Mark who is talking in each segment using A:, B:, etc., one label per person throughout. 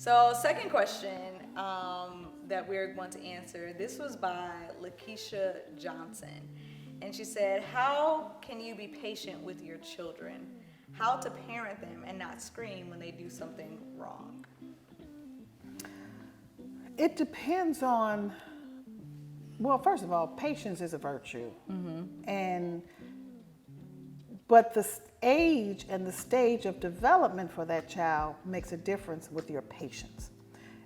A: So, second question that we're going to answer. This was by Lakeisha Johnson. And she said, how can you be patient with your children? How to parent them and not scream when they do something wrong?
B: It depends on, well, first of all, patience is a virtue. But the age and the stage of development for that child makes a difference with your patience.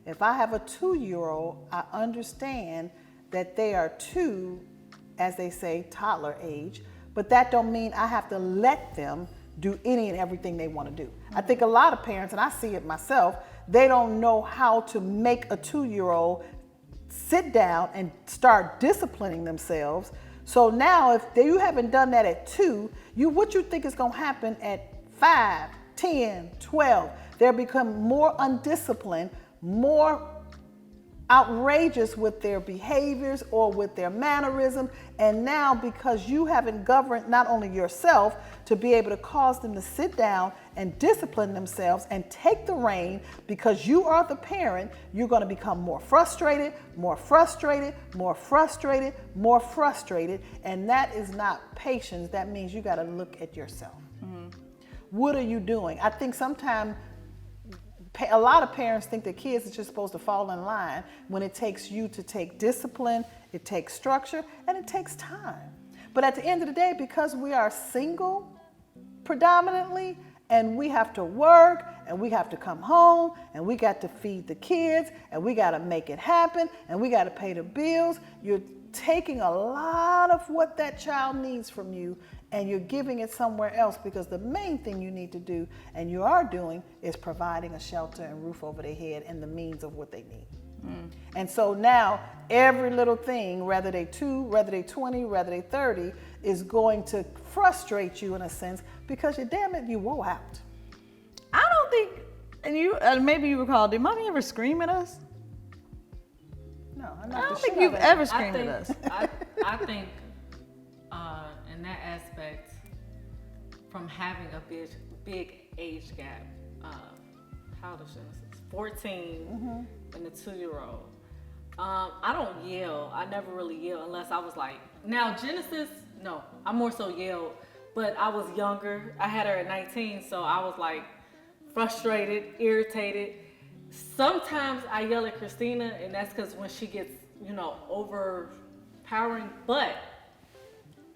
B: If I have a 2-year-old, I understand that they are 2, as they say, toddler age, but that don't mean I have to let them do any and everything they want to do. I think a lot of parents, and I see it myself, they don't know how to make a 2-year-old sit down and start disciplining themselves. So now if you haven't done that at 2, what you think is going to happen at 5, 10, 12? They'll become more undisciplined, more outrageous with their behaviors or with their mannerism. And now because you haven't governed not only yourself to be able to cause them to sit down and discipline themselves and take the reign, because you are the parent, you're going to become more frustrated, more frustrated, more frustrated, more frustrated. And that is not patience. That means you got to look at yourself. What are you doing? I think sometimes a lot of parents think that kids are just supposed to fall in line, when it takes you to take discipline, it takes structure, and it takes time. But at the end of the day, because we are single predominantly, and we have to work, and we have to come home, and we got to feed the kids, and we got to make it happen, and we got to pay the bills, you're taking a lot of what that child needs from you, and you're giving it somewhere else, because the main thing you need to do, and you are doing, is providing a shelter and roof over their head and the means of what they need. And so now every little thing, whether they 2, whether they 20, whether they 30, is going to frustrate you in a sense, because damn it, you wore out.
A: I don't think, and maybe you recall, did mommy ever scream at us?
B: No,
A: I don't think you've ever screamed at us.
C: I think in that aspect, from having a big age gap, how old is Genesis? 14 and the 2-year-old. I don't yell. I never really yell unless I was like, now Genesis, no, I more so yelled, but I was younger. I had her at 19, so I was like frustrated, irritated. Sometimes I yell at Christina, and that's because when she gets, overpowering.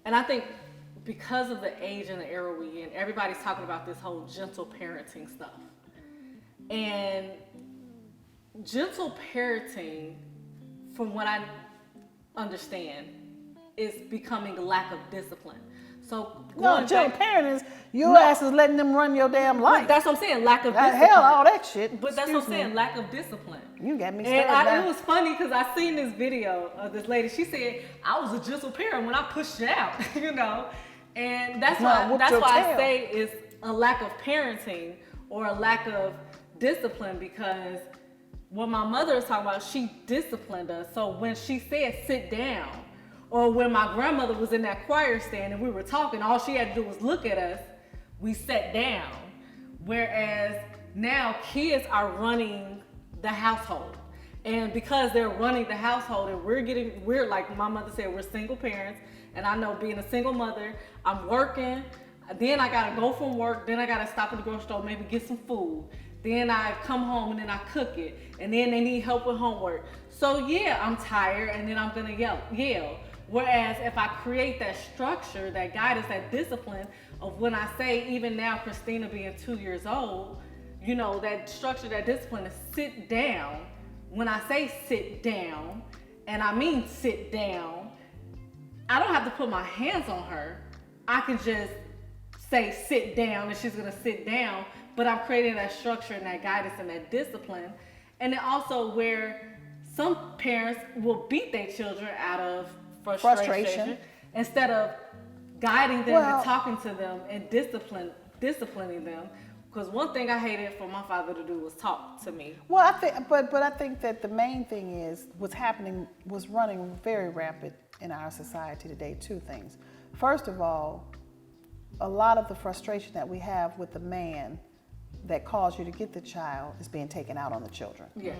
C: And I think because of the age and the era we're in, everybody's talking about this whole gentle parenting stuff. And gentle parenting, from what I understand, is becoming a lack of discipline. So
B: gentle parenting is your ass is letting them run your damn life.
C: That's what I'm saying, lack of discipline.
B: Hell, all that shit.
C: But that's what I'm saying, lack of discipline.
B: You got me started.
C: And it was funny because I seen this video of this lady. She said, I was a gentle parent when I pushed you out, And that's why I say it's a lack of parenting or a lack of discipline, because what my mother was talking about, she disciplined us. So when she said sit down, or when my grandmother was in that choir stand and we were talking, all she had to do was look at us, we sat down. Whereas now kids are running the household. And because they're running the household and we're like my mother said, we're single parents. And I know being a single mother, I'm working, then I gotta go from work, then I gotta stop at the grocery store, maybe get some food. Then I come home and then I cook it. And then they need help with homework. So yeah, I'm tired and then I'm gonna yell. Whereas if I create that structure, that guidance, that discipline of when I say, even now Christina being 2 years old, that structure, that discipline is sit down. When I say sit down, and I mean sit down, I don't have to put my hands on her. I can just say sit down and she's gonna sit down, but I'm creating that structure and that guidance and that discipline. And then also where some parents will beat their children out of frustration instead of guiding them and talking to them and disciplining them. Because one thing I hated for my father to do was talk to me.
B: Well, I think, but I think that the main thing is was running very rampant in our society today. 2 things. First of all, a lot of the frustration that we have with the man that caused you to get the child is being taken out on the children.
C: Yes.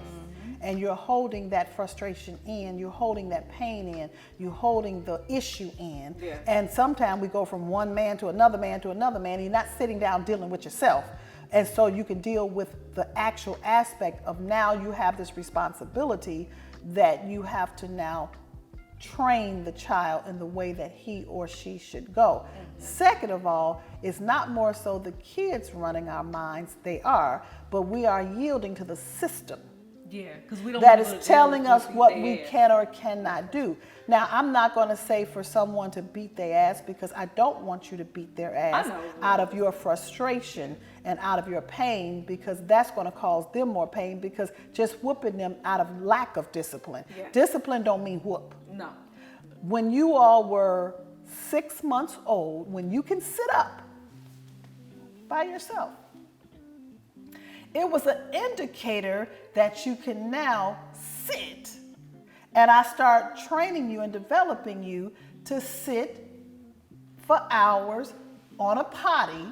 B: And you're holding that frustration in, you're holding that pain in, you're holding the issue in.
C: Yes.
B: And sometimes we go from one man to another man to another man, and you're not sitting down dealing with yourself. And so you can deal with the actual aspect of now you have this responsibility that you have to now train the child in the way that he or she should go. Second of all, it's not more so the kids running our minds, they are, but we are yielding to the system.
C: Yeah, because we don't
B: That
C: want
B: is telling us what
C: their
B: we
C: ass.
B: can or cannot do. Now, I'm not going to say for someone to beat their ass, because I don't want you to beat their ass out of your frustration and out of your pain, because that's going to cause them more pain, because just whooping them out of lack of discipline.
C: Yeah.
B: Discipline don't mean whoop.
C: No.
B: When you all were 6 months old, when you can sit up by yourself, it was an indicator that you can now sit. And I start training you and developing you to sit for hours on a potty,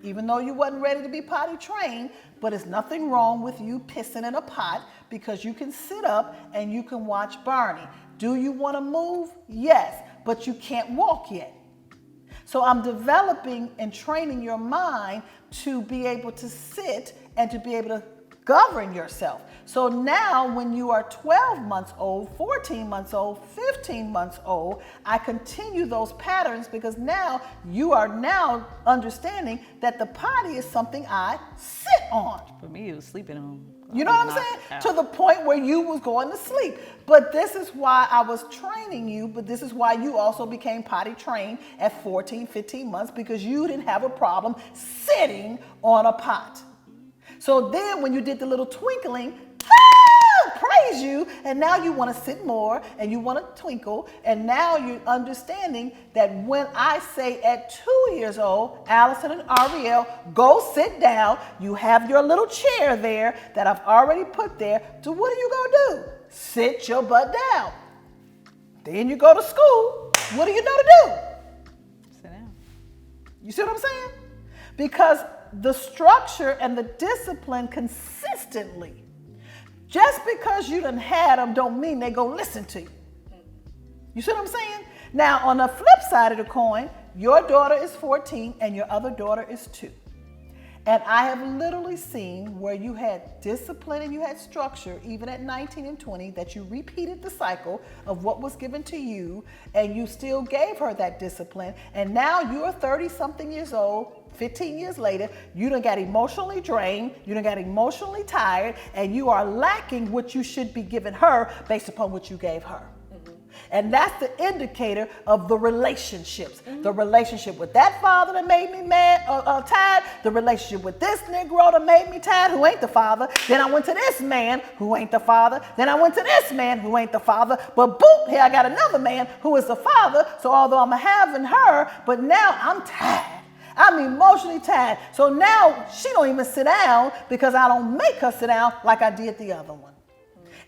B: even though you wasn't ready to be potty trained, but it's nothing wrong with you pissing in a pot, because you can sit up and you can watch Barney. Do you want to move? Yes, but you can't walk yet. So I'm developing and training your mind to be able to sit and to be able to govern yourself. So now when you are 12 months old, 14 months old, 15 months old, I continue those patterns, because now you are now understanding that the potty is something I sit on.
D: For me, it was sleeping on.
B: You know what I'm saying? To the point where you was going to sleep. But this is why I was training you, but this is why you also became potty trained at 14, 15 months, because you didn't have a problem sitting on a pot. So then when you did the little twinkling, praise you, and now you want to sit more and you want to twinkle, and now you're understanding that when I say at 2 years old, Allison and Ariel, go sit down, you have your little chair there that I've already put there. So what are you going to do? Sit your butt down. Then you go to school. What do you know to do?
D: Sit down.
B: You see what I'm saying? Because the structure and the discipline consistently, just because you done had them don't mean they go listen to you. You see what I'm saying? Now, on the flip side of the coin, your daughter is 14 and your other daughter is 2. And I have literally seen where you had discipline and you had structure, even at 19 and 20, that you repeated the cycle of what was given to you, and you still gave her that discipline. And now you're 30-something years old, 15 years later, you done got emotionally drained, you done got emotionally tired, and you are lacking what you should be giving her based upon what you gave her. And that's the indicator of the relationships. The relationship with that father that made me mad, tired. The relationship with this Negro that made me tired, who ain't the father. Then I went to this man who ain't the father. Then I went to this man who ain't the father. But boop, here I got another man who is the father. So although I'm having her, but now I'm tired. I'm emotionally tired. So now she don't even sit down, because I don't make her sit down like I did the other one.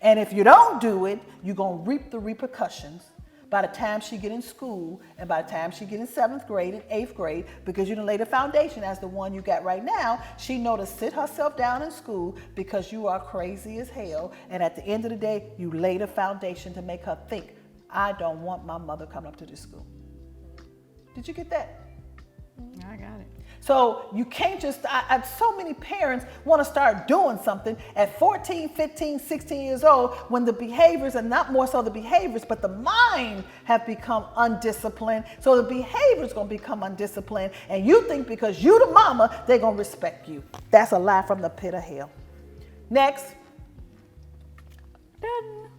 B: And if you don't do it, you're going to reap the repercussions by the time she get in school, and by the time she get in 7th grade and 8th grade, because you done laid the foundation as the one you got right now. She know to sit herself down in school, because you are crazy as hell. And at the end of the day, you laid a foundation to make her think, I don't want my mother coming up to this school. Did you get that?
D: I got it.
B: So you can't just, so many parents want to start doing something at 14, 15, 16 years old, when the behaviors are not more so the behaviors, but the mind have become undisciplined. So the behavior is going to become undisciplined. And you think because you the mama, they're going to respect you. That's a lie from the pit of hell. Next.
D: Done.